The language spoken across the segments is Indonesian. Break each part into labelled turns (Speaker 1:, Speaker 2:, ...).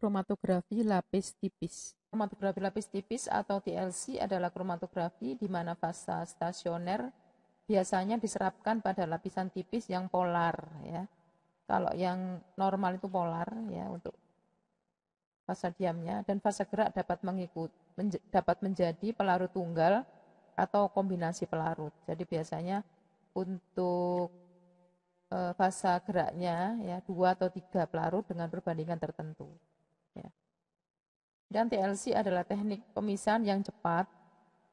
Speaker 1: Kromatografi lapis tipis. Kromatografi lapis tipis atau TLC adalah kromatografi di mana fasa stasioner biasanya diserapkan pada lapisan tipis yang polar ya. Kalau yang normal itu polar ya untuk fasa diamnya, dan fasa gerak dapat menjadi pelarut tunggal atau kombinasi pelarut. Jadi biasanya untuk fasa geraknya ya 2 atau 3 pelarut dengan perbandingan tertentu. Ya. Dan TLC adalah teknik pemisahan yang cepat,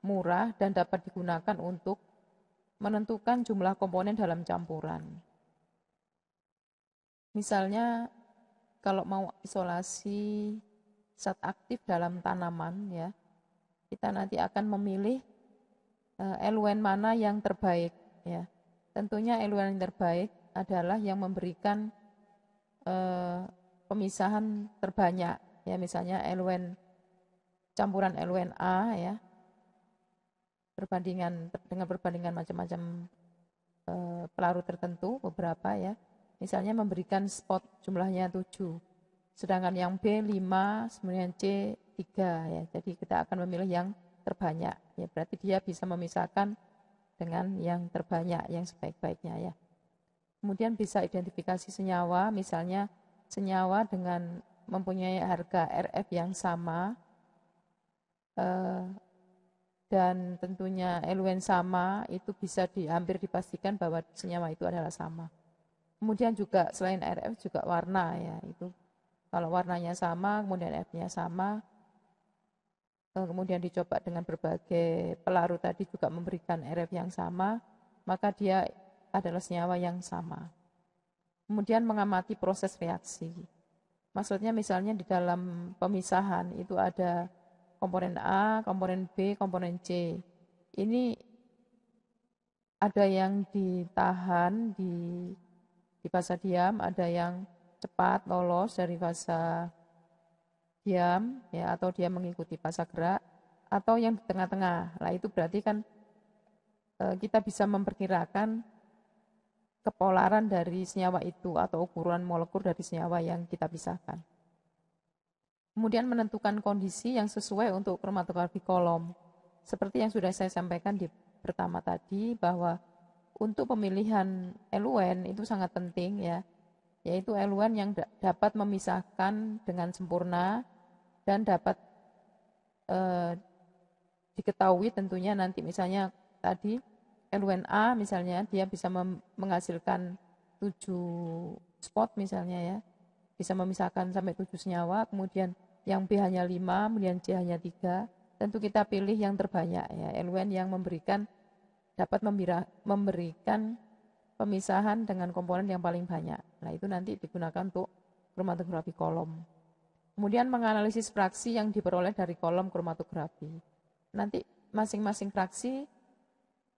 Speaker 1: murah, dan dapat digunakan untuk menentukan jumlah komponen dalam campuran. Misalnya kalau mau isolasi zat aktif dalam tanaman ya, kita nanti akan memilih eluen mana yang terbaik ya. Tentunya eluen yang terbaik adalah yang memberikan pemisahan terbanyak ya, misalnya campuran eluen A ya, dengan perbandingan macam-macam pelarut tertentu beberapa ya, misalnya memberikan spot jumlahnya 7, sedangkan yang B 5, kemudian C 3 ya, jadi kita akan memilih yang terbanyak ya, berarti dia bisa memisahkan dengan yang terbanyak, yang sebaik-baiknya ya. Kemudian bisa identifikasi senyawa, misalnya senyawa dengan mempunyai harga RF yang sama dan tentunya eluen sama, itu bisa hampir dipastikan bahwa senyawa itu adalah sama. Kemudian juga selain RF juga warna ya, itu kalau warnanya sama, kemudian F-nya sama, kemudian dicoba dengan berbagai pelarut tadi juga memberikan RF yang sama, maka dia adalah senyawa yang sama. Kemudian mengamati proses reaksi. Maksudnya misalnya di dalam pemisahan itu ada komponen A, komponen B, komponen C. Ini ada yang ditahan di fasa diam, ada yang cepat lolos dari fasa diam ya, atau dia mengikuti fasa gerak, atau yang di tengah-tengah. Nah, itu berarti kan kita bisa memperkirakan kepolaran dari senyawa itu atau ukuran molekul dari senyawa yang kita pisahkan. Kemudian menentukan kondisi yang sesuai untuk kromatografi kolom. Seperti yang sudah saya sampaikan di pertama tadi, bahwa untuk pemilihan eluen itu sangat penting ya, yaitu eluen yang dapat memisahkan dengan sempurna dan dapat diketahui tentunya nanti, misalnya tadi eluen A misalnya dia bisa menghasilkan 7 spot misalnya ya, bisa memisahkan sampai 7 senyawa, kemudian yang B hanya 5, kemudian C hanya 3, tentu kita pilih yang terbanyak ya, eluen yang dapat memberikan pemisahan dengan komponen yang paling banyak. Nah, itu nanti digunakan untuk kromatografi kolom. Kemudian menganalisis fraksi yang diperoleh dari kolom kromatografi. Nanti masing-masing fraksi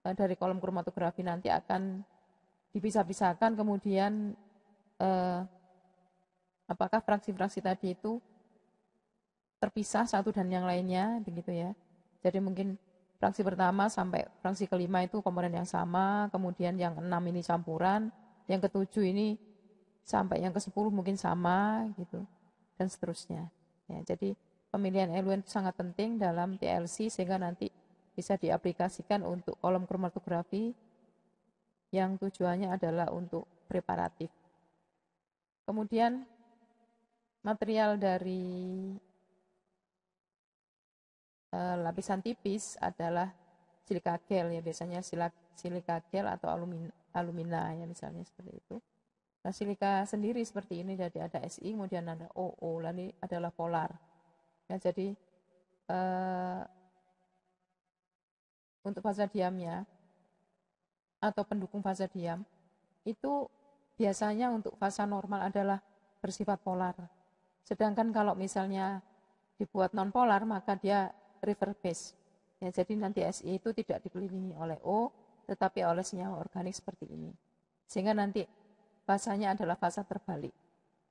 Speaker 1: dari kolom kromatografi nanti akan dipisah-pisahkan, kemudian apakah fraksi-fraksi tadi itu terpisah satu dan yang lainnya, begitu ya. Jadi mungkin fraksi pertama sampai fraksi kelima itu komponen yang sama, kemudian yang 6 ini campuran, yang ketujuh ini sampai yang ke-10 mungkin sama gitu, dan seterusnya. Ya, jadi pemilihan eluen itu sangat penting dalam TLC sehingga nanti bisa diaplikasikan untuk kolom kromatografi yang tujuannya adalah untuk preparatif. Kemudian material dari lapisan tipis adalah silika gel ya, biasanya silika gel atau alumina ya, misalnya seperti itu. Nah, silika sendiri seperti ini, jadi ada Si kemudian ada Oo, lalu adalah polar ya, jadi untuk fasa diamnya atau pendukung fasa diam itu biasanya untuk fasa normal adalah bersifat polar, sedangkan kalau misalnya dibuat non polar maka dia reverse base ya, jadi nanti Si itu tidak dikelilingi oleh O tetapi oleh senyawa organik seperti ini, sehingga nanti fasanya adalah fasa terbalik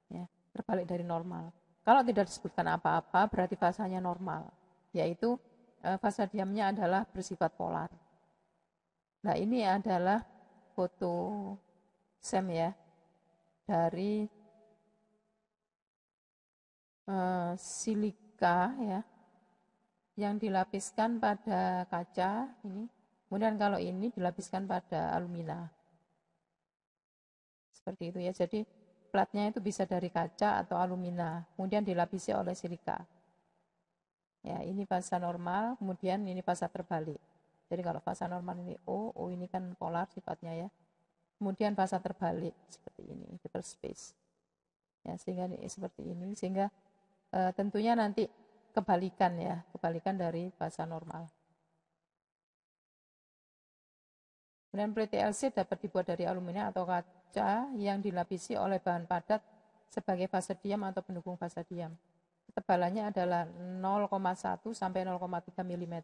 Speaker 1: ya, terbalik dari normal. Kalau tidak disebutkan apa-apa berarti fasanya normal, yaitu fasa diamnya adalah bersifat polar. Nah, ini adalah foto SEM ya dari silika ya, yang dilapiskan pada kaca ini. Kemudian kalau ini dilapiskan pada alumina. Seperti itu ya. Jadi platnya itu bisa dari kaca atau alumina, kemudian dilapisi oleh silika. Ya, ini fasa normal, kemudian ini fasa terbalik. Jadi kalau fasa normal ini O, O ini kan polar sifatnya ya. Kemudian fasa terbalik seperti ini, double space. Ya, sehingga ini seperti ini, sehingga tentunya nanti kebalikan ya, kebalikan dari fasa normal. Kemudian PTLC dapat dibuat dari alumina atau kaca yang dilapisi oleh bahan padat sebagai fase diam atau pendukung fase diam. Ketebalannya adalah 0,1 sampai 0,3 mm.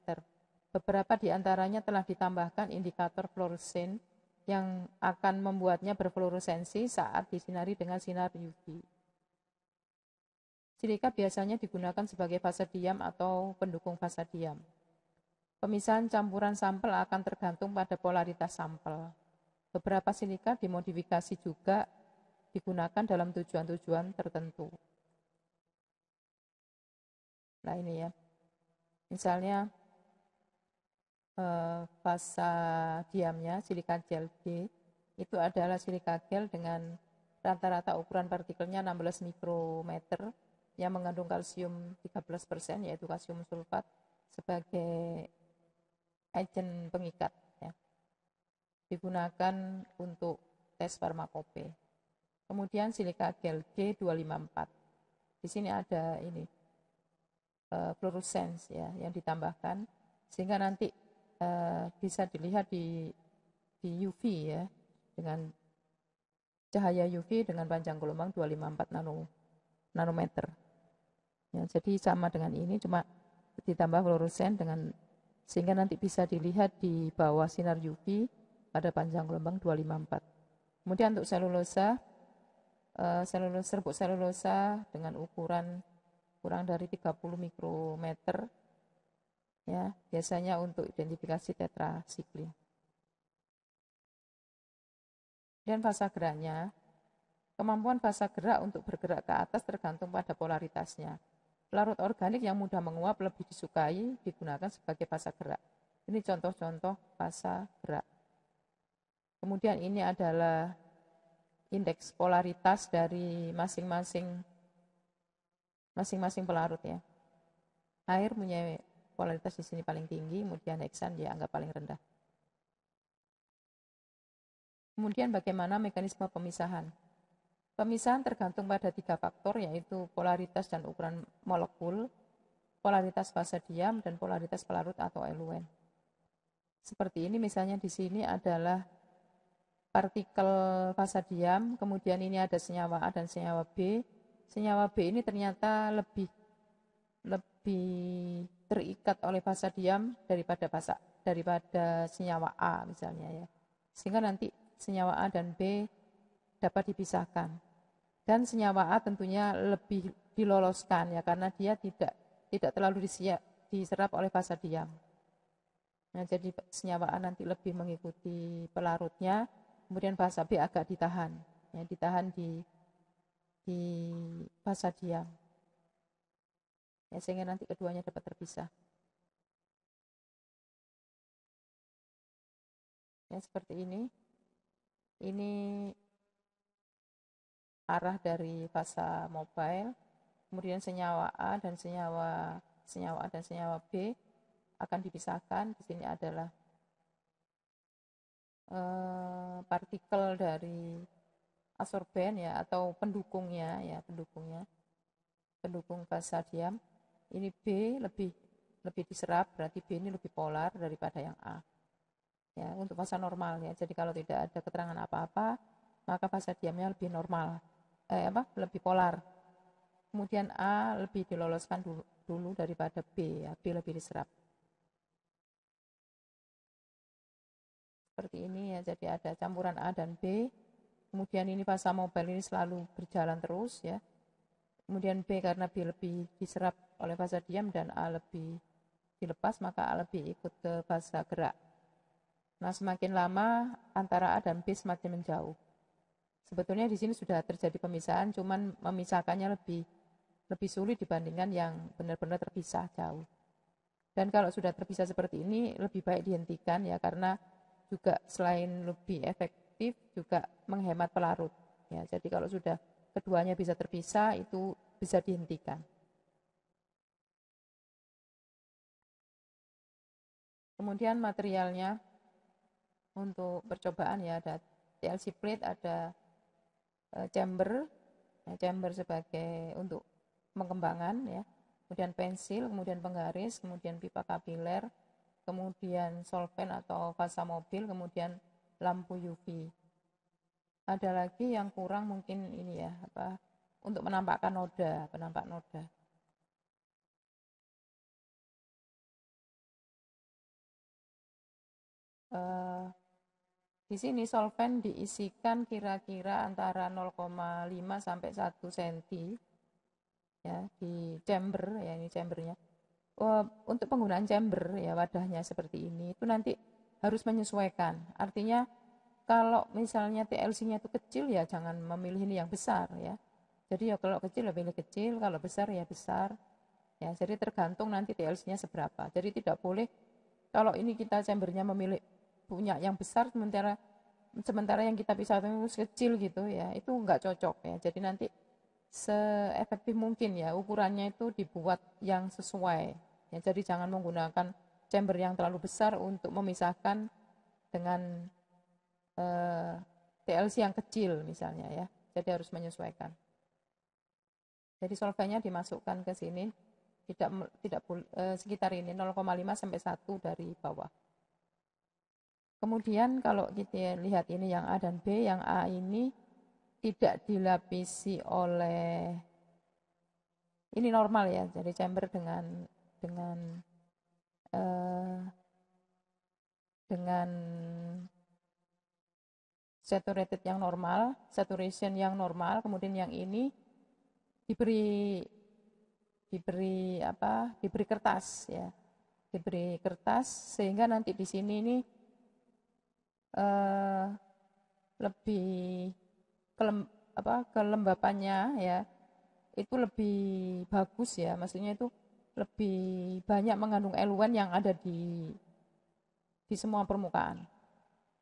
Speaker 1: Beberapa di antaranya telah ditambahkan indikator fluoresen yang akan membuatnya berfluoresensi saat disinari dengan sinar UV. Silika biasanya digunakan sebagai fase diam atau pendukung fase diam. Pemisahan campuran sampel akan tergantung pada polaritas sampel. Beberapa silika dimodifikasi juga digunakan dalam tujuan-tujuan tertentu. Nah ini ya, misalnya fasa diamnya silika gel G itu adalah silika gel dengan rata-rata ukuran partikelnya 16 mikrometer yang mengandung kalsium 13%, yaitu kalsium sulfat sebagai agen pengikat ya. Digunakan untuk tes farmakope. Kemudian silika gel G254. Di sini ada ini fluorescence ya yang ditambahkan sehingga nanti bisa dilihat di UV ya, dengan cahaya UV dengan panjang gelombang 254 nanometer. Ya, jadi sama dengan ini, cuma ditambah fluoresen dengan sehingga nanti bisa dilihat di bawah sinar UV pada panjang gelombang 254. Kemudian untuk selulosa, serbuk selulosa dengan ukuran kurang dari 30 mikrometer ya, biasanya untuk identifikasi tetrasiklin. Dan fasa geraknya, kemampuan fasa gerak untuk bergerak ke atas tergantung pada polaritasnya. Pelarut organik yang mudah menguap lebih disukai digunakan sebagai fasa gerak. Ini contoh-contoh fasa gerak. Kemudian ini adalah indeks polaritas dari masing-masing pelarut ya. Air punya polaritas di sini paling tinggi, kemudian heksan dianggap paling rendah. Kemudian bagaimana mekanisme pemisahan? Pemisahan tergantung pada 3 faktor, yaitu polaritas dan ukuran molekul, polaritas fase diam, dan polaritas pelarut atau eluen. Seperti ini misalnya di sini adalah partikel fase diam, kemudian ini ada senyawa A dan senyawa B. Senyawa B ini ternyata lebih terikat oleh fase diam daripada senyawa A misalnya ya. Sehingga nanti senyawa A dan B dapat dipisahkan. Dan senyawa A tentunya lebih diloloskan ya, karena dia tidak terlalu diserap oleh fase diam. Nah, jadi senyawa A nanti lebih mengikuti pelarutnya, kemudian fase B agak ditahan, ya, ditahan di fase diam. Ya, sehingga nanti keduanya dapat terpisah. Ya, seperti ini. Ini arah dari fasa mobile, kemudian senyawa A dan senyawa A dan senyawa B akan dipisahkan. Di sini adalah partikel dari adsorben ya, atau pendukungnya ya, pendukung fasa diam. Ini B lebih diserap, berarti B ini lebih polar daripada yang A. Ya, untuk fasa normal ya. Jadi kalau tidak ada keterangan apa-apa, maka fasa diamnya lebih normal. Lebih polar. Kemudian A lebih diloloskan dulu daripada B ya, B lebih diserap. Seperti ini ya, jadi ada campuran A dan B. Kemudian ini fasa mobile ini selalu berjalan terus ya. Kemudian B karena B lebih diserap oleh fasa diam dan A lebih dilepas, maka A lebih ikut ke fasa gerak. Nah, semakin lama antara A dan B semakin menjauh. Sebetulnya di sini sudah terjadi pemisahan, cuman memisahkannya lebih lebih sulit dibandingkan yang benar-benar terpisah jauh. Dan kalau sudah terpisah seperti ini, lebih baik dihentikan ya, karena juga selain lebih efektif, juga menghemat pelarut. Ya, jadi kalau sudah keduanya bisa terpisah, itu bisa dihentikan. Kemudian materialnya untuk percobaan ya, ada TLC plate, ada chamber, ya, chamber sebagai untuk pengembangan ya, kemudian pensil, kemudian penggaris, kemudian pipa kapiler, kemudian solvent atau fasa mobil, kemudian lampu UV. Ada lagi yang kurang mungkin ini ya, untuk menampakkan noda, penampak noda. Di sini solvent diisikan kira-kira antara 0,5 sampai 1 cm ya, di chamber ya, ini chambernya. Untuk penggunaan chamber ya, wadahnya seperti ini itu nanti harus menyesuaikan. Artinya kalau misalnya TLC-nya itu kecil ya jangan memilih ini yang besar ya. Jadi ya kalau kecil ya pilih kecil, kalau besar ya besar. Ya, jadi tergantung nanti TLC-nya seberapa. Jadi tidak boleh kalau ini kita chambernya memilih punya yang besar sementara yang kita pisah itu kecil gitu ya, itu enggak cocok ya. Jadi nanti seefektif mungkin ya ukurannya itu dibuat yang sesuai ya, jadi jangan menggunakan chamber yang terlalu besar untuk memisahkan dengan TLC yang kecil misalnya ya, jadi harus menyesuaikan. Jadi solventnya dimasukkan ke sini, tidak sekitar ini 0,5 sampai 1 dari bawah. Kemudian kalau kita lihat ini yang A dan B, yang A ini tidak dilapisi oleh, ini normal ya, jadi chamber dengan saturated yang normal, saturation yang normal, kemudian yang ini diberi kertas ya, diberi kertas sehingga nanti di sini ini lebih kelembapannya ya itu lebih bagus ya, maksudnya itu lebih banyak mengandung eluan yang ada di semua permukaan.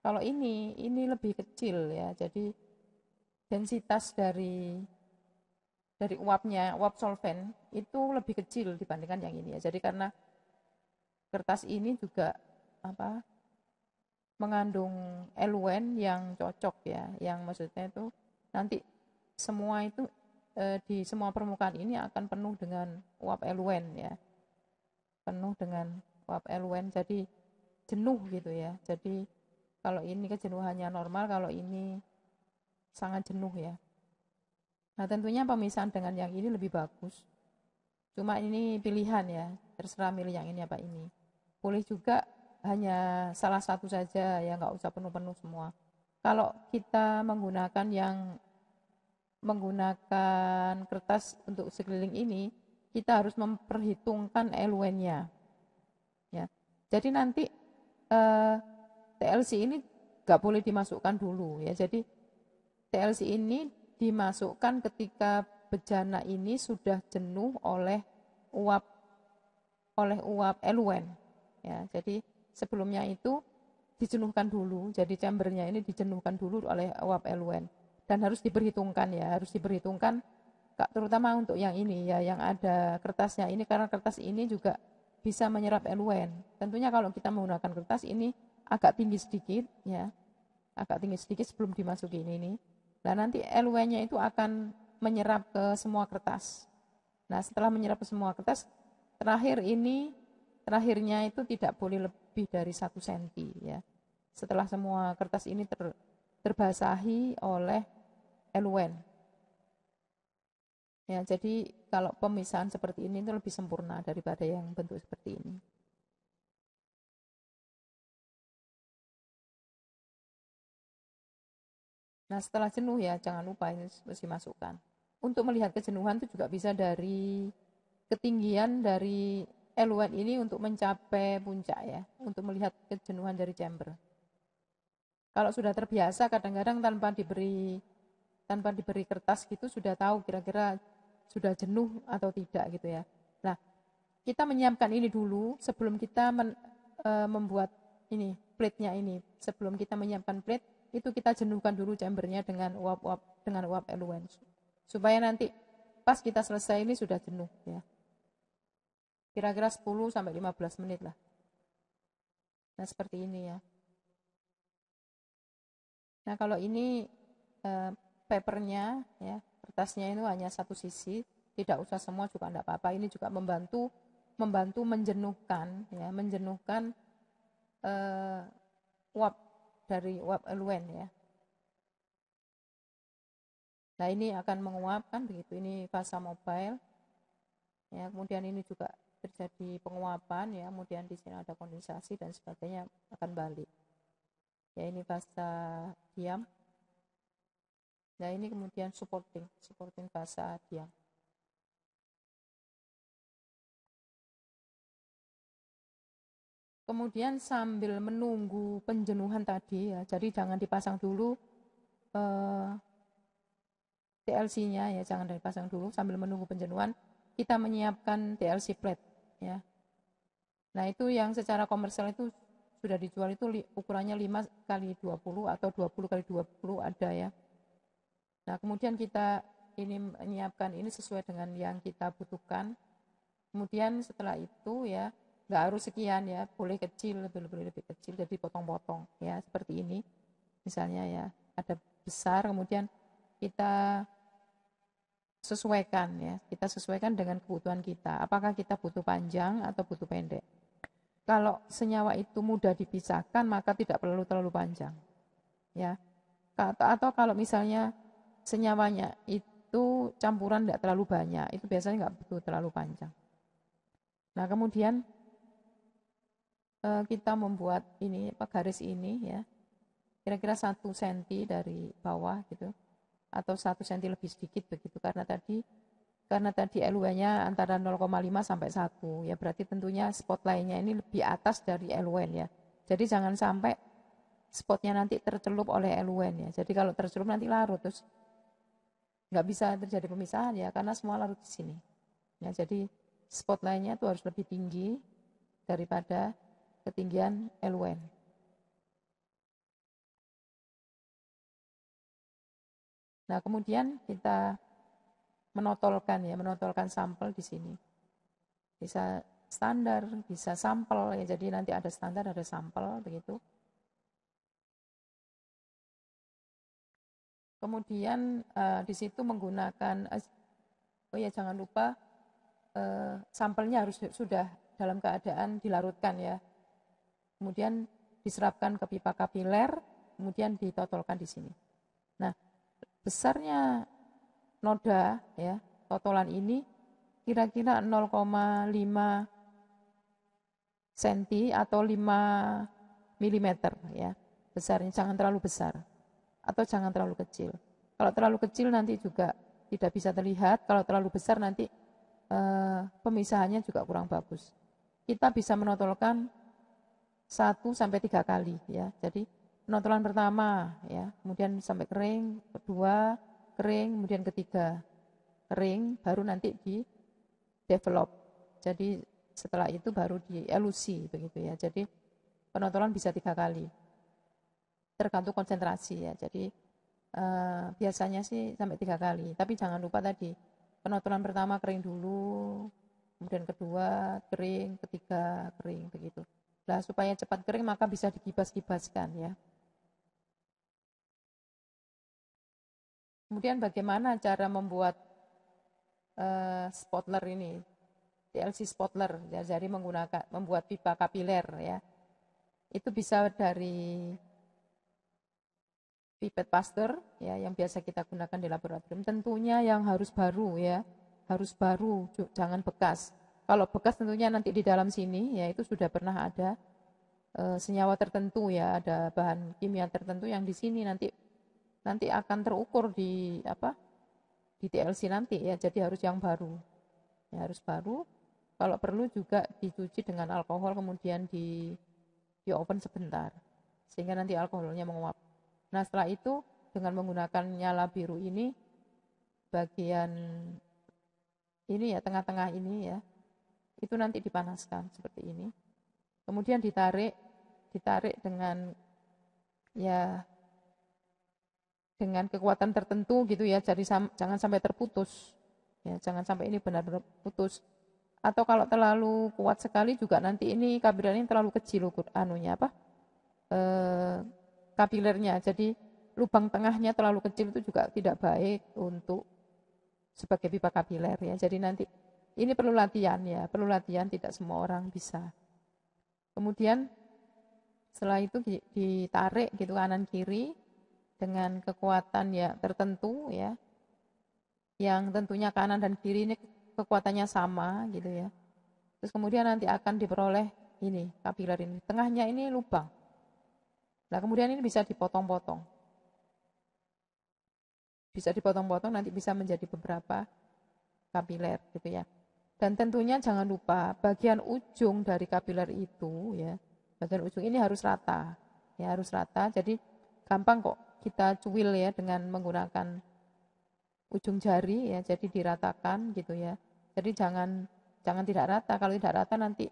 Speaker 1: Kalau ini lebih kecil ya, jadi densitas dari uap solvent itu lebih kecil dibandingkan yang ini ya. Jadi karena kertas ini juga mengandung eluen yang cocok ya, yang maksudnya itu nanti semua itu di semua permukaan ini akan penuh dengan uap eluen ya, penuh dengan uap eluen, jadi jenuh gitu ya. Jadi kalau ini kejenuhannya normal, kalau ini sangat jenuh ya. Nah tentunya pemisahan dengan yang ini lebih bagus, cuma ini pilihan ya, terserah milih yang ini apa ini. Boleh juga hanya salah satu saja ya, nggak usah penuh-penuh semua. Kalau kita menggunakan kertas untuk sekeliling ini, kita harus memperhitungkan eluennya ya. Jadi nanti TLC ini nggak boleh dimasukkan dulu ya. Jadi TLC ini dimasukkan ketika bejana ini sudah jenuh oleh uap eluen ya. Jadi sebelumnya itu dijenuhkan dulu, jadi chambernya ini dijenuhkan dulu oleh uap eluen. Dan harus diperhitungkan ya, terutama untuk yang ini ya, yang ada kertasnya ini, karena kertas ini juga bisa menyerap eluen. Tentunya kalau kita menggunakan kertas ini agak tinggi sedikit ya, agak tinggi sedikit sebelum dimasukin ini. Nah nanti eluennya itu akan menyerap ke semua kertas. Nah setelah menyerap ke semua kertas, terakhirnya itu tidak boleh lebih dari 1 cm ya. Setelah semua kertas ini terbasahi oleh eluen. Ya, jadi kalau pemisahan seperti ini itu lebih sempurna daripada yang bentuk seperti ini. Nah, setelah jenuh ya, jangan lupa ini mesti masukkan. Untuk melihat kejenuhan itu juga bisa dari ketinggian dari eluen ini untuk mencapai puncak ya, untuk melihat kejenuhan dari chamber. Kalau sudah terbiasa kadang-kadang tanpa diberi kertas gitu sudah tahu kira-kira sudah jenuh atau tidak gitu ya. Nah, kita menyiapkan ini dulu sebelum kita membuat ini plate-nya ini. Sebelum kita menyiapkan plate, itu kita jenuhkan dulu chambernya dengan uap eluent supaya nanti pas kita selesai ini sudah jenuh ya. Kira-kira 10 sampai 15 menit lah. Nah, seperti ini ya. Nah, kalau ini papernya ya, kertasnya itu hanya satu sisi, tidak usah semua juga enggak apa-apa. Ini juga membantu menjenuhkan ya, uap dari uap eluent ya. Nah, ini akan menguap kan begitu. Ini fasa mobile. Ya, kemudian ini juga terjadi penguapan ya, kemudian di sini ada kondensasi dan sebagainya akan balik. Ya, ini fasa diam. Nah, ini kemudian supporting fasa diam. Kemudian sambil menunggu penjenuhan tadi ya, jadi jangan dipasang dulu TLC-nya ya, jangan dipasang dulu. Sambil menunggu penjenuhan, kita menyiapkan TLC plate ya. Nah, itu yang secara komersial itu sudah dijual itu ukurannya 5x20 atau 20x20 ada ya. Nah, kemudian kita ini menyiapkan ini sesuai dengan yang kita butuhkan. Kemudian setelah itu ya, nggak harus sekian ya, boleh kecil, boleh lebih kecil, jadi potong-potong ya, seperti ini. Misalnya ya, ada besar, kemudian kita sesuaikan ya, kita sesuaikan dengan kebutuhan kita. Apakah kita butuh panjang atau butuh pendek? Kalau senyawa itu mudah dipisahkan, maka tidak perlu terlalu panjang. Ya. Atau kalau misalnya senyawanya itu campuran tidak terlalu banyak, itu biasanya nggak butuh terlalu panjang. Nah, kemudian kita membuat ini garis ini ya, kira-kira 1 cm dari bawah gitu, atau 1 cm lebih sedikit begitu, karena tadi LW-nya antara 0,5 sampai 1 ya, berarti tentunya spot lainnya ini lebih atas dari LW ya. Jadi jangan sampai spotnya nanti tercelup oleh LW ya. Jadi kalau tercelup nanti larut, terus nggak bisa terjadi pemisahan ya, karena semua larut di sini. Ya, jadi spot lainnya itu harus lebih tinggi daripada ketinggian LW. Nah, kemudian kita menotolkan sampel di sini. Bisa standar, bisa sampel ya. Jadi nanti ada standar, ada sampel begitu. Kemudian di situ menggunakan jangan lupa sampelnya harus sudah dalam keadaan dilarutkan ya. Kemudian diserapkan ke pipa kapiler, kemudian ditotolkan di sini. Nah, besarnya noda ya, totolan ini kira-kira 0,5 cm atau 5 mm ya. Besarnya jangan terlalu besar atau jangan terlalu kecil. Kalau terlalu kecil nanti juga tidak bisa terlihat, kalau terlalu besar nanti pemisahannya juga kurang bagus. Kita bisa menotolkan 1 sampai 3 kali ya. Jadi penotolan pertama ya, kemudian sampai kering, kedua kering, kemudian ketiga kering, baru nanti di develop. Jadi setelah itu baru di elusi begitu ya. Jadi penotolan bisa 3 kali. Tergantung konsentrasi ya. Jadi biasanya sih sampai 3 kali. Tapi jangan lupa tadi penotolan pertama kering dulu, kemudian kedua kering, ketiga kering begitu. Nah, supaya cepat kering maka bisa dikibas-kibaskan ya. Kemudian bagaimana cara membuat spotler ini, TLC spotler, jadi membuat pipa kapiler ya. Itu bisa dari pipet Pasteur ya, yang biasa kita gunakan di laboratorium. Tentunya yang harus baru ya, harus baru, jangan bekas. Kalau bekas tentunya nanti di dalam sini ya itu sudah pernah ada senyawa tertentu ya, ada bahan kimia tertentu yang di sini nanti akan terukur di TLC nanti ya, jadi harus yang baru. Ya, harus baru. Kalau perlu juga dicuci dengan alkohol, kemudian di oven sebentar sehingga nanti alkoholnya menguap. Nah, setelah itu dengan menggunakan nyala biru ini, bagian ini ya, tengah-tengah ini ya, itu nanti dipanaskan seperti ini. Kemudian ditarik dengan ya dengan kekuatan tertentu gitu ya, jadi jangan sampai terputus. Ya, jangan sampai ini benar-benar putus. Atau kalau terlalu kuat sekali juga nanti ini kapiler ini terlalu kecil anunya apa? Kapilernya. Jadi lubang tengahnya terlalu kecil itu juga tidak baik untuk sebagai pipa kapiler ya. Jadi nanti ini perlu latihan ya, perlu latihan, tidak semua orang bisa. Kemudian setelah itu ditarik gitu kanan kiri dengan kekuatan ya tertentu ya, yang tentunya kanan dan kiri ini kekuatannya sama gitu ya. Terus kemudian nanti akan diperoleh ini kapiler ini, tengahnya ini lubang. Nah kemudian ini bisa dipotong-potong, nanti bisa menjadi beberapa kapiler gitu ya. Dan tentunya jangan lupa bagian ujung dari kapiler itu ya, bagian ujung ini harus rata ya, harus rata. Jadi gampang kok kita cuil ya dengan menggunakan ujung jari ya, jadi diratakan gitu ya. Jadi jangan tidak rata, kalau tidak rata nanti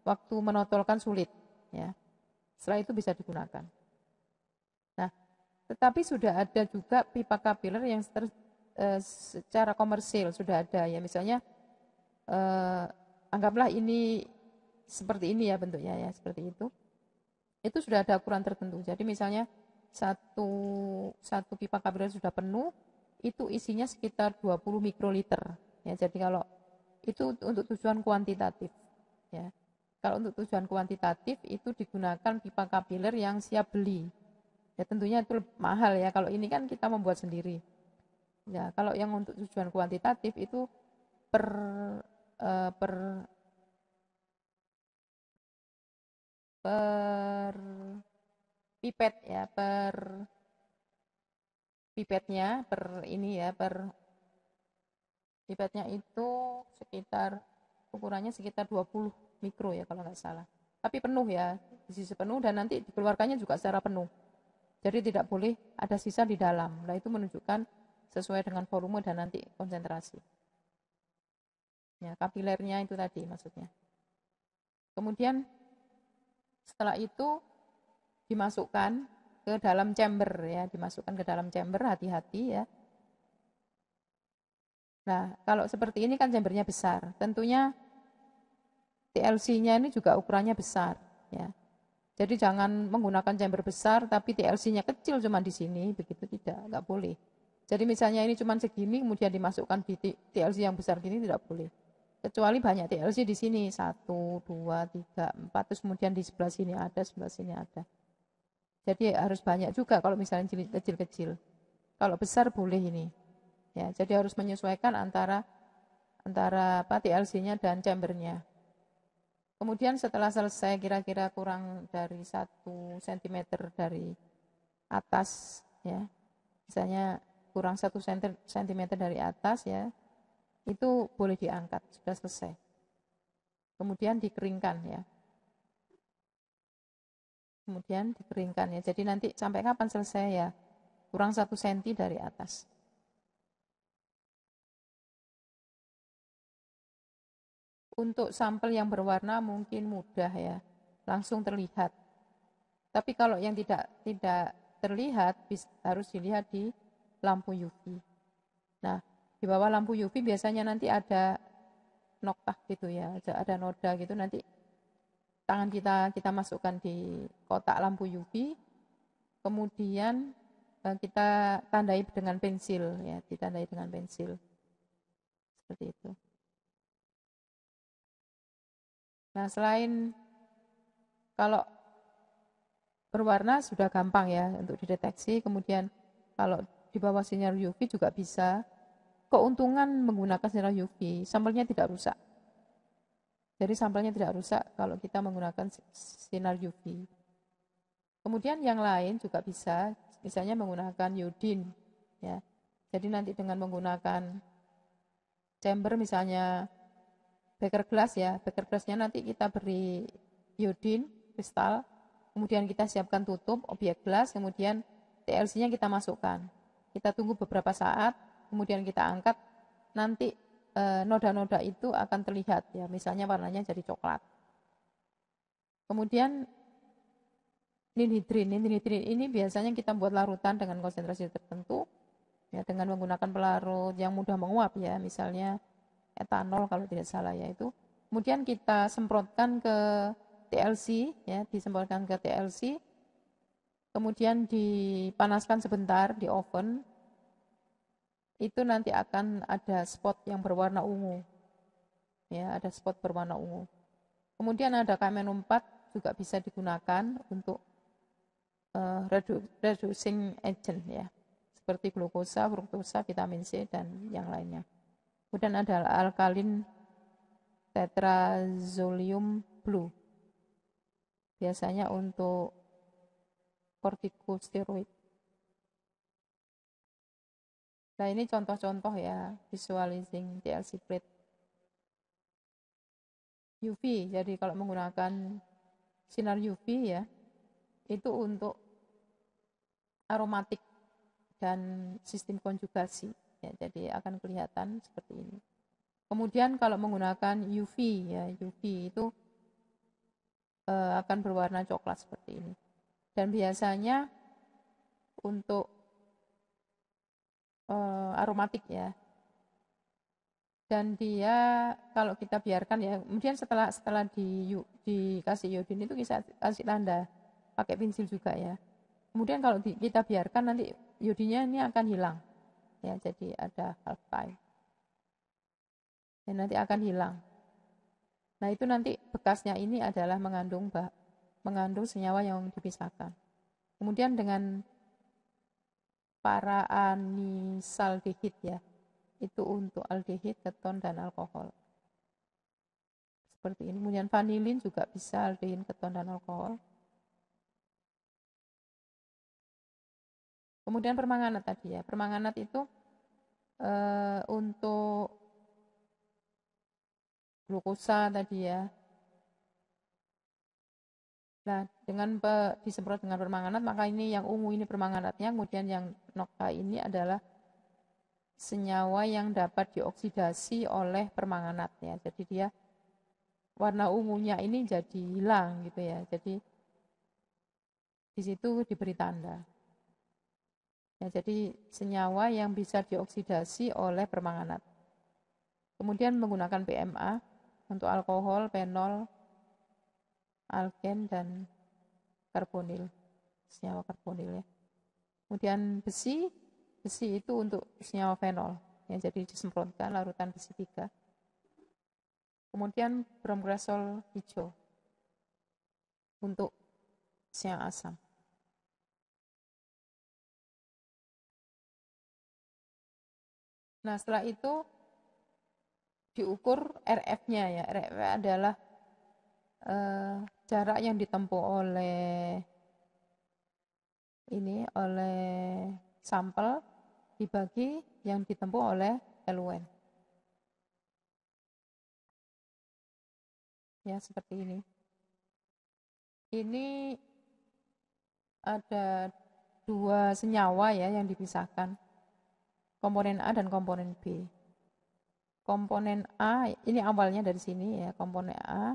Speaker 1: waktu menotolkan sulit ya. Setelah itu bisa digunakan. Nah, tetapi sudah ada juga pipa kapiler yang secara komersil sudah ada ya, misalnya anggaplah ini seperti ini ya bentuknya ya, seperti itu. Itu sudah ada ukuran tertentu. Jadi misalnya satu pipa kapiler sudah penuh, itu isinya sekitar 20 mikroliter. Ya, jadi kalau itu untuk tujuan kuantitatif. Ya. Kalau untuk tujuan kuantitatif itu digunakan pipa kapiler yang siap beli. Ya tentunya itu mahal ya. Kalau ini kan kita membuat sendiri. Ya, kalau yang untuk tujuan kuantitatif itu per pipet ya, per pipetnya, per ini ya, per pipetnya itu sekitar ukurannya sekitar 20 mikro ya kalau nggak salah. Tapi penuh ya, diisi penuh dan nanti dikeluarkannya juga secara penuh. Jadi tidak boleh ada sisa di dalam. Nah itu menunjukkan sesuai dengan volume dan nanti konsentrasi. Ya, kapilernya itu tadi maksudnya. Kemudian setelah itu dimasukkan ke dalam chamber ya, dimasukkan ke dalam chamber, hati-hati ya. Nah, kalau seperti ini kan chambernya besar. Tentunya TLC-nya ini juga ukurannya besar ya. Jadi jangan menggunakan chamber besar tapi TLC-nya kecil cuma di sini, begitu tidak, nggak boleh. Jadi misalnya ini cuma segini kemudian dimasukkan di TLC yang besar gini tidak boleh. Kecuali banyak TLC di sini, 1, 2, 3, 4, terus kemudian di sebelah sini ada, sebelah sini ada. Jadi harus banyak juga kalau misalnya kecil-kecil. Kalau besar boleh ini. Ya, jadi harus menyesuaikan antara TLC-nya dan chambernya. Kemudian setelah selesai kira-kira kurang dari 1 cm dari atas ya, misalnya kurang 1 cm dari atas ya, itu boleh diangkat, sudah selesai. Kemudian dikeringkan ya. Kemudian dikeringkan ya. Jadi nanti sampai kapan selesai ya? Kurang 1 cm dari atas. Untuk sampel yang berwarna mungkin mudah ya, langsung terlihat. Tapi kalau yang tidak terlihat harus dilihat di lampu UV. Nah, di bawah lampu UV biasanya nanti ada noktah gitu ya, ada noda gitu, nanti tangan kita masukkan di kotak lampu UV, kemudian kita tandai dengan pensil ya, ditandai dengan pensil. Seperti itu. Nah, selain kalau berwarna sudah gampang ya untuk dideteksi, kemudian kalau di bawah sinar UV juga bisa. Keuntungan menggunakan sinar UV, sampelnya tidak rusak. Jadi sampelnya tidak rusak kalau kita menggunakan sinar UV. Kemudian yang lain juga bisa, misalnya menggunakan iodin ya. Jadi nanti dengan menggunakan chamber misalnya beker gelas ya, beker gelasnya nanti kita beri iodin kristal, kemudian kita siapkan tutup objek gelas, kemudian TLC-nya kita masukkan. Kita tunggu beberapa saat, kemudian kita angkat, nanti noda-noda itu akan terlihat ya, misalnya warnanya jadi coklat. Kemudian ninhidrin ini biasanya kita buat larutan dengan konsentrasi tertentu ya, dengan menggunakan pelarut yang mudah menguap ya, misalnya etanol kalau tidak salah ya itu. Kemudian kita semprotkan ke TLC ya, disemprotkan ke TLC. Kemudian dipanaskan sebentar di oven. Itu nanti akan ada spot yang berwarna ungu. Ya, ada spot berwarna ungu. Kemudian ada K-4 juga bisa digunakan untuk reducing agent ya. Seperti glukosa, fruktosa, vitamin C dan yang lainnya. Kemudian ada alkalin tetrazolium blue. Biasanya untuk kortikosteroid. Nah, ini contoh-contoh ya, visualizing TLC plate. UV, jadi kalau menggunakan sinar UV ya, itu untuk aromatik dan sistem konjugasi. Ya, jadi akan kelihatan seperti ini. Kemudian kalau menggunakan UV ya, UV itu akan berwarna coklat seperti ini. Dan biasanya untuk aromatik ya. Dan dia kalau kita biarkan ya, kemudian setelah dikasih iodin itu kita kasih tanda pakai pensil juga ya. Kemudian kalau kita biarkan nanti iodinnya ini akan hilang. Ya, jadi ada half time. Dan nanti akan hilang. Nah, itu nanti bekasnya ini adalah mengandung senyawa yang dipisahkan. Kemudian dengan para anisaldehid ya, itu untuk aldehid, keton, dan alkohol. Seperti ini. Kemudian vanilin juga bisa aldehin, keton, dan alkohol. Kemudian permanganat tadi ya. Permanganat itu untuk glukosa tadi ya. Nah, dengan disemprot dengan permanganat, maka ini yang ungu ini permanganatnya, kemudian yang nokta ini adalah senyawa yang dapat dioksidasi oleh permanganat ya. Jadi dia warna ungunya ini jadi hilang gitu ya. Jadi di situ diberi tanda. Ya, jadi senyawa yang bisa dioksidasi oleh permanganat. Kemudian menggunakan PMA untuk alkohol, fenol, alken, dan karbonil, senyawa karbonil ya. Kemudian besi itu untuk senyawa fenol, ya, jadi disemprotkan larutan besi 3. Kemudian bromgrasol hijau untuk senyawa asam. Nah, setelah itu diukur RF-nya ya. RF adalah jarak yang ditempuh oleh sampel dibagi yang ditempuh oleh eluen. Ya, seperti ini. Ini ada 2 senyawa ya yang dipisahkan. Komponen A dan komponen B. Komponen A ini awalnya dari sini ya, komponen A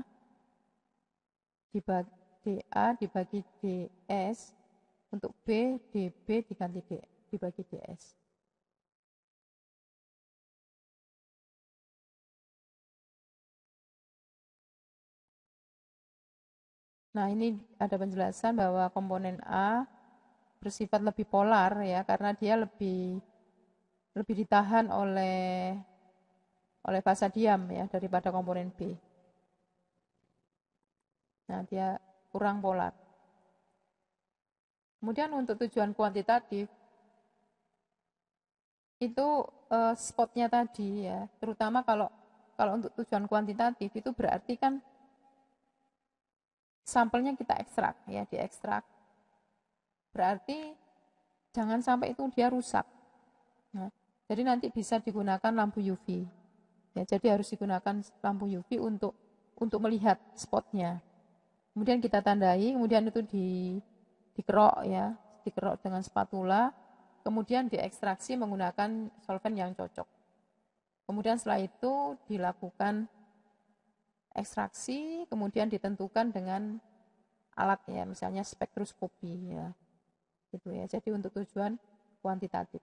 Speaker 1: dibagi DA dibagi DS, untuk B DB diganti dibagi DS. Nah, ini ada penjelasan bahwa komponen A bersifat lebih polar ya, karena dia lebih ditahan oleh fasa diam ya daripada komponen B. Nah, dia kurang polar. Kemudian untuk tujuan kuantitatif itu spotnya tadi ya, terutama kalau untuk tujuan kuantitatif itu berarti kan sampelnya kita ekstrak ya, diekstrak. Berarti jangan sampai itu dia rusak. Nah, jadi nanti bisa digunakan lampu UV. Ya, jadi harus digunakan lampu UV untuk melihat spotnya. Kemudian kita tandai, kemudian itu dikerok ya, dikerok dengan spatula, kemudian diekstraksi menggunakan solvent yang cocok. Kemudian setelah itu dilakukan ekstraksi, kemudian ditentukan dengan alat ya, misalnya spektroskopi ya. Gitu ya. Jadi untuk tujuan kuantitatif.